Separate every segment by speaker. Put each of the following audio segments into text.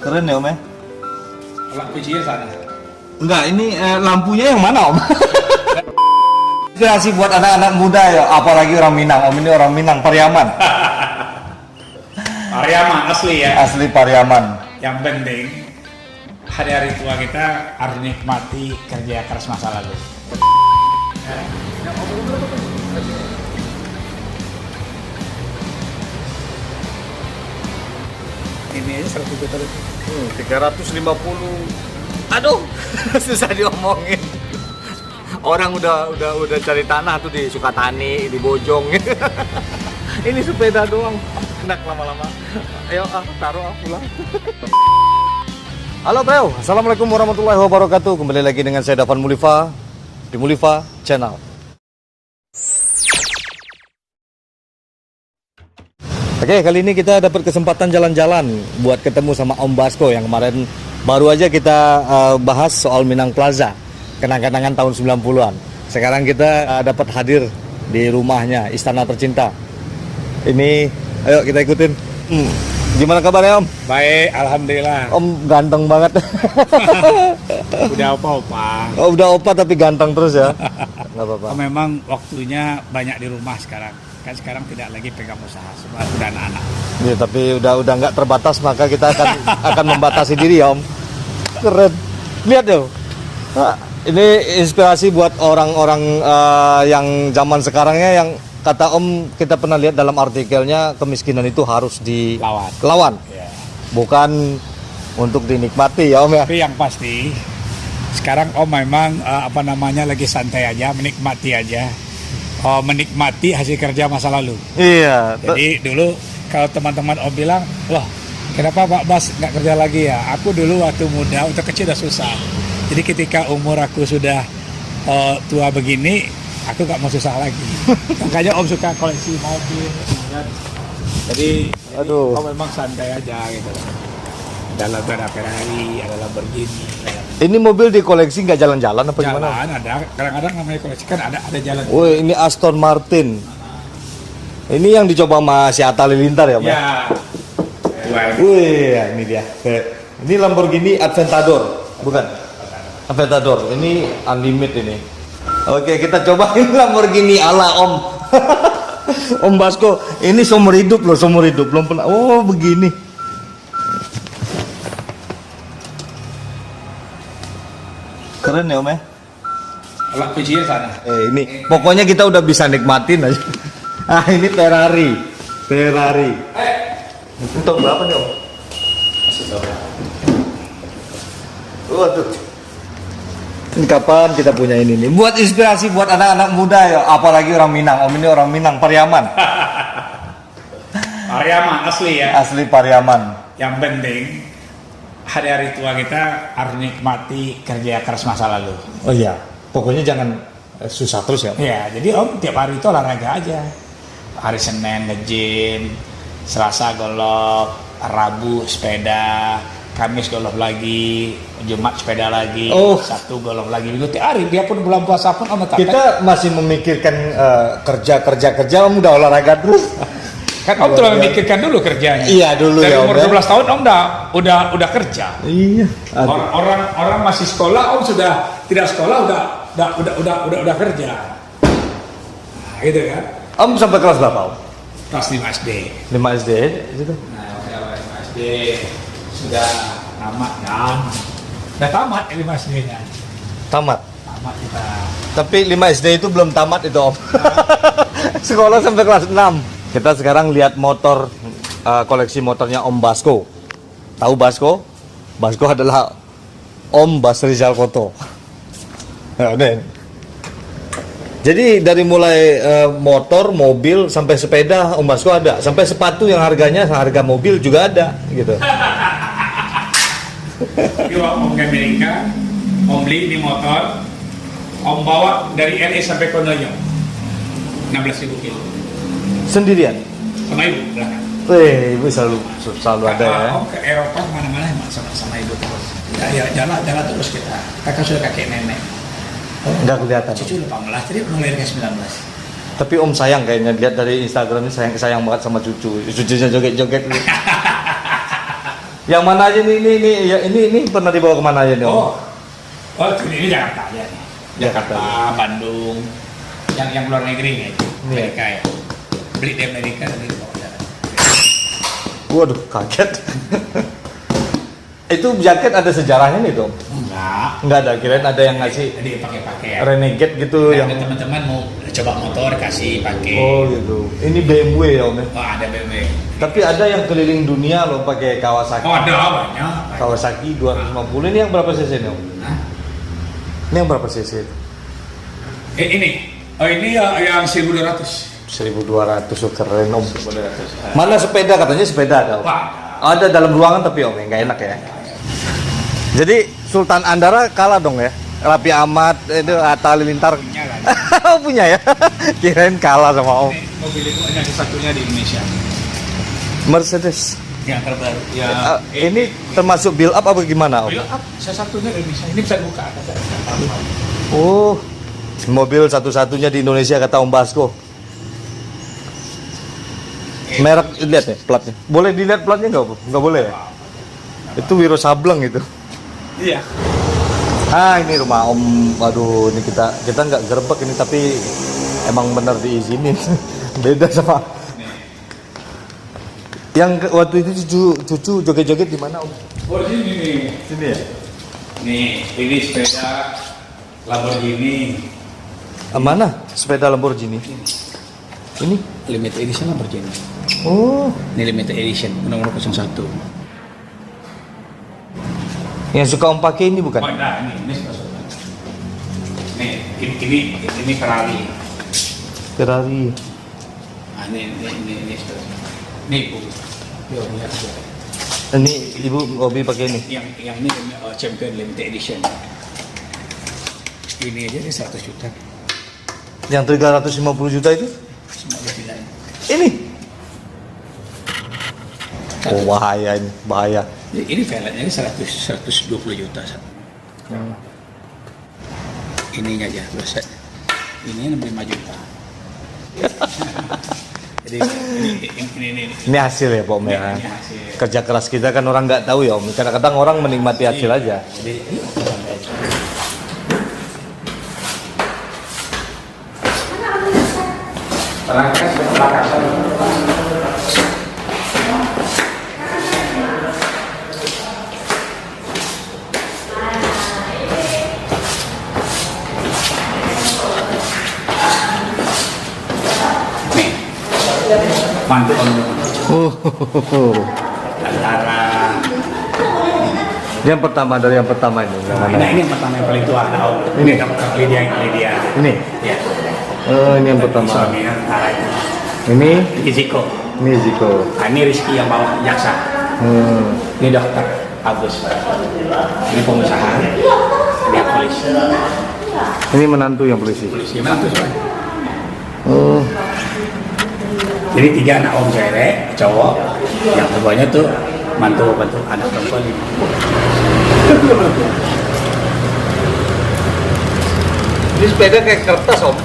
Speaker 1: Keren ya Om ya?
Speaker 2: Kalau kuncinya sana.
Speaker 1: Enggak, ini lampunya yang mana Om? Inspirasi buat anak-anak muda ya, apalagi orang Minang. Om ini orang Minang, Pariaman.
Speaker 2: Pariaman asli ya.
Speaker 1: Asli Pariaman.
Speaker 2: Yang penting hari-hari tua kita harus nikmati kerja keras masa lalu. Ini aja 100 juta.
Speaker 1: 350. Aduh, susah diomongin. Orang udah cari tanah tuh di Sukatani, di Bojong. Ini sepeda doang. Enak lama-lama. Ayo taruh pulang. Halo bro, assalamualaikum warahmatullahi wabarakatuh. Kembali lagi dengan saya Davan Mulifa di Mulifa Channel. Oke, kali ini kita dapat kesempatan jalan-jalan buat ketemu sama Om Basko yang kemarin baru aja kita bahas soal Minang Plaza, kenang-kenangan tahun 90-an. Sekarang kita dapat hadir di rumahnya, Istana Tercinta. Ini, ayo kita ikutin. Gimana kabarnya Om?
Speaker 2: Baik, alhamdulillah.
Speaker 1: Om ganteng banget.
Speaker 2: Udah opa-opa.
Speaker 1: Oh, udah opa tapi ganteng terus ya? Nggak apa-apa.
Speaker 2: Memang waktunya banyak di rumah sekarang. Kan sekarang tidak lagi pegang usaha, semua sudah anak-anak.
Speaker 1: Ya, tapi udah nggak terbatas, maka kita akan membatasi diri ya Om. Keren. Lihat dong. Nah, ini inspirasi buat orang-orang yang zaman sekarangnya, yang kata Om, kita pernah lihat dalam artikelnya, kemiskinan itu harus dilawan.
Speaker 2: Ya.
Speaker 1: Bukan untuk dinikmati ya Om ya.
Speaker 2: Tapi yang pasti sekarang Om memang lagi santai aja, menikmati aja. Menikmati hasil kerja masa lalu.
Speaker 1: Iya.
Speaker 2: Jadi dulu kalau teman-teman Om bilang, wah kenapa Pak Bas nggak kerja lagi ya? Aku dulu waktu muda, waktu kecil udah susah. Jadi ketika umur aku sudah tua begini, aku nggak mau susah lagi. Makanya Om suka koleksi mobil. Kan? Jadi Om memang santai aja gitu. Ada Ferrari, ada Lamborghini.
Speaker 1: Ini mobil dikoleksi nggak jalan-jalan apa gimana?
Speaker 2: Jalan ada, kadang-kadang namanya koleksi kan ada jalan.
Speaker 1: Woi, ini Aston Martin. Ini yang dicoba sama si Atta Halilintar ya Om?
Speaker 2: Ya.
Speaker 1: Wih, ini dia. Ini Lamborghini Aventador, bukan? Aventador. Ini Unlimited ini. Oke, kita cobain Lamborghini ala Om. Om Basko, ini seumur hidup loh, seumur hidup belum pernah. Oh, begini. Keren ya Om ya?
Speaker 2: Kalau kuncinya sana.
Speaker 1: Ini pokoknya kita udah bisa nikmatin aja. Ah, ini Ferrari. Untuk berapa nih Om?
Speaker 2: Masih tahu.
Speaker 1: Waduh. Ini kapan kita punya ini nih? Buat inspirasi buat anak-anak muda ya, apalagi orang Minang. Om ini orang Minang, Pariaman.
Speaker 2: Pariaman asli ya.
Speaker 1: Asli Pariaman.
Speaker 2: Yang penting hari-hari tua kita harus nikmati kerja keras masa lalu.
Speaker 1: Oh iya, pokoknya jangan susah terus ya.
Speaker 2: Ya, jadi Om tiap hari itu olahraga aja. Hari Senin nge-gym, Selasa golf, Rabu sepeda, Kamis golf lagi, Jumat sepeda lagi, Sabtu golf lagi. Begitu tiap hari, dia pun bulan puasa pun Om tetap.
Speaker 1: Kita masih memikirkan kerja Om udah olahraga terus.
Speaker 2: Kan Om telah memikirkan dulu kerjanya.
Speaker 1: Iya dulu. Dari
Speaker 2: ya umur 12 tahun Om udah kerja.
Speaker 1: Iya.
Speaker 2: Orang masih sekolah, Om sudah tidak sekolah udah kerja. Nah, gitu kan.
Speaker 1: Om sampai kelas berapa Om?
Speaker 2: Kelas 5 SD.
Speaker 1: 5 SD gitu.
Speaker 2: Nah, 5 SD sudah tamat kan. Sudah tamat 5 SD-nya.
Speaker 1: Tamat
Speaker 2: Kita.
Speaker 1: Tapi 5 SD itu belum tamat itu Om. Sekolah sampai kelas 6. Kita sekarang lihat motor, koleksi motornya Om Basko. Tahu Basko? Basko adalah Om Bas Rizal Koto. Jadi dari mulai motor, mobil, sampai sepeda Om Basko ada. Sampai sepatu yang harganya harga mobil juga ada gitu.
Speaker 2: Tapi Om ke Amerika, Om beli ini motor, Om bawa dari LA sampai ke New York, 16.000 kilo.
Speaker 1: Sendirian?
Speaker 2: Sama ibu belakang.
Speaker 1: Ibu selalu ada ya.
Speaker 2: Om ke Eropa kemana-mana sama ibu terus. Ya jalan terus kita. Kakak sudah kakek nenek.
Speaker 1: Enggak kelihatan.
Speaker 2: Cucu 18, jadi melahirkan 19.
Speaker 1: Tapi Om sayang kayaknya, lihat dari Instagramnya sayang banget sama cucu. Cucunya joget-joget. Yang mana aja nih? Ini pernah dibawa kemana aja nih Om?
Speaker 2: Oh, ini Jakarta aja nih. Jakarta, Bandung, yang luar negeri nih, Amerika ya. Beli di Amerika dan dibawa ke jalan.
Speaker 1: Waduh, kaget. Itu jaket ada sejarahnya nih Om? Enggak ada, kirain ada yang ngasih
Speaker 2: Jadi pakai-pakai ya.
Speaker 1: renegade gitu yang
Speaker 2: teman-teman mau coba motor kasih pakai.
Speaker 1: Oh gitu. Ini BMW ya Om ya?
Speaker 2: Oh, ada BMW.
Speaker 1: Tapi ada yang keliling dunia loh pakai Kawasaki.
Speaker 2: Oh, ada banyak.
Speaker 1: Kawasaki 250. Ini yang berapa cc nih Om?
Speaker 2: Hah?
Speaker 1: Ini yang berapa cc?
Speaker 2: Ini. Oh, ini yang 1200.
Speaker 1: 1200, oh, keren Om.
Speaker 2: 1200.
Speaker 1: Mana sepeda? Katanya sepeda ada Om.
Speaker 2: Wah,
Speaker 1: Ada dalam ruangan tapi Om, nggak enak ya. Jadi Sultan Andara kalah dong ya. Raffi Ahmad itu Atta Halilintar.
Speaker 2: punya lah.
Speaker 1: Oh, punya ya. Kirain kalah sama Om.
Speaker 2: Ini mobil itu hanya satunya di Indonesia.
Speaker 1: Mercedes.
Speaker 2: Yang terbaru. Ya.
Speaker 1: Ini termasuk build up apa gimana Om?
Speaker 2: Build up, satu-satunya di Indonesia. Ini bisa buka.
Speaker 1: Oh, mobil satu-satunya di Indonesia kata Om Basko. Merek lihat ya platnya. Boleh dilihat platnya nggak Om? Nggak boleh ya? Itu Wiro Sableng itu.
Speaker 2: Iya.
Speaker 1: Ah, ini rumah Om. Waduh, ini kita nggak gerbek ini tapi emang benar diizinin. Beda sama yang waktu itu cucu joget-joget di mana Om?
Speaker 2: Oh, sini nih.
Speaker 1: Sini ya?
Speaker 2: Nih, ini sepeda Lamborghini.
Speaker 1: Mana sepeda Lamborghini? Ini?
Speaker 2: Limited edition Lamborghini.
Speaker 1: Oh,
Speaker 2: Ini limited edition, nomor 01.
Speaker 1: yang suka Om pakai ini bukan?
Speaker 2: Oh, nah, ini suka-suka. Ini Ferrari.
Speaker 1: Ferrari.
Speaker 2: Nah, ini suka-suka. Ini Bu. Yo, lihat aja.
Speaker 1: Ini Ibu hobi pakai ini.
Speaker 2: Yang ini Champion limited edition. Ini aja nih 100 juta.
Speaker 1: Yang 350 juta itu?
Speaker 2: Semua dibilang.
Speaker 1: Ini. Oh, bahaya ini, bahaya.
Speaker 2: Ini velgnya 120 juta. Ininya aja, terus ini 5 juta. Jadi ini.
Speaker 1: Ini hasil ya Pak Om ya.
Speaker 2: Ini hasil.
Speaker 1: Kerja keras kita kan orang nggak tahu ya Om. Kadang-kadang orang menikmati hasil aja.
Speaker 2: Jadi perangkat nih mantu antara
Speaker 1: Yang pertama dari yang pertama ini. Yang mana?
Speaker 2: ini yang pertama yang paling tua ada Om.
Speaker 1: Ini?
Speaker 2: Lydia.
Speaker 1: Ini.
Speaker 2: Ya.
Speaker 1: Oh, ini yang pertama.
Speaker 2: Suaminya antara itu.
Speaker 1: Ini
Speaker 2: Ziko.
Speaker 1: Ziko.
Speaker 2: Nah, ini Rizky yang bawa jaksa. Ini dokter Agus. Ini pengusaha. Ini polisi.
Speaker 1: Ini menantu yang polisi.
Speaker 2: Polisi menantu soalnya.
Speaker 1: Oh.
Speaker 2: Jadi 3 anak om cewek, cowok. Yang keduanya tuh mantu anak perempuan.
Speaker 1: Ini sepeda kayak kertas Om.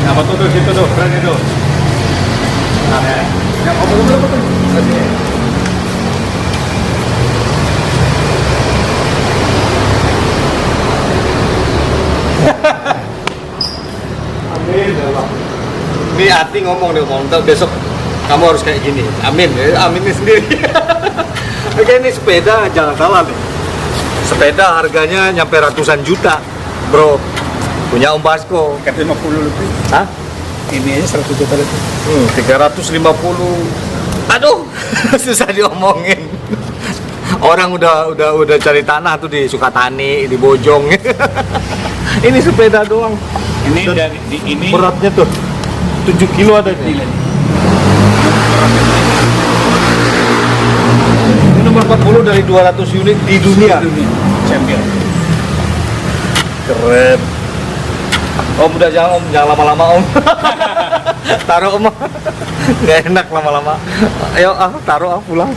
Speaker 1: Nah, foto tuh situ tuh, keren itu. Nah, yang foto berapa tuh? Amin ya Allah. Ini hati ngomong nih ngomong, ntar besok kamu harus kayak gini. Amin, aminnya sendiri. Oke, ini sepeda jangan salah nih. Sepeda harganya nyampe ratusan juta, bro. Punya Om Basko.
Speaker 2: 50 lebih.
Speaker 1: Hah?
Speaker 2: Ini aja 100 juta lebih.
Speaker 1: 350. Aduh, susah diomongin. Orang udah cari tanah tuh di Sukatani, di Bojong. Ini sepeda doang.
Speaker 2: Ini
Speaker 1: Dan
Speaker 2: dari ini
Speaker 1: beratnya tuh 7 kilo ada nih. Ini nomor 40 dari 200 unit di dunia.
Speaker 2: Champion.
Speaker 1: Keren. Om udah jangan lama-lama Om. Taruh Om. Gak enak lama-lama. Ayo taruh pulang.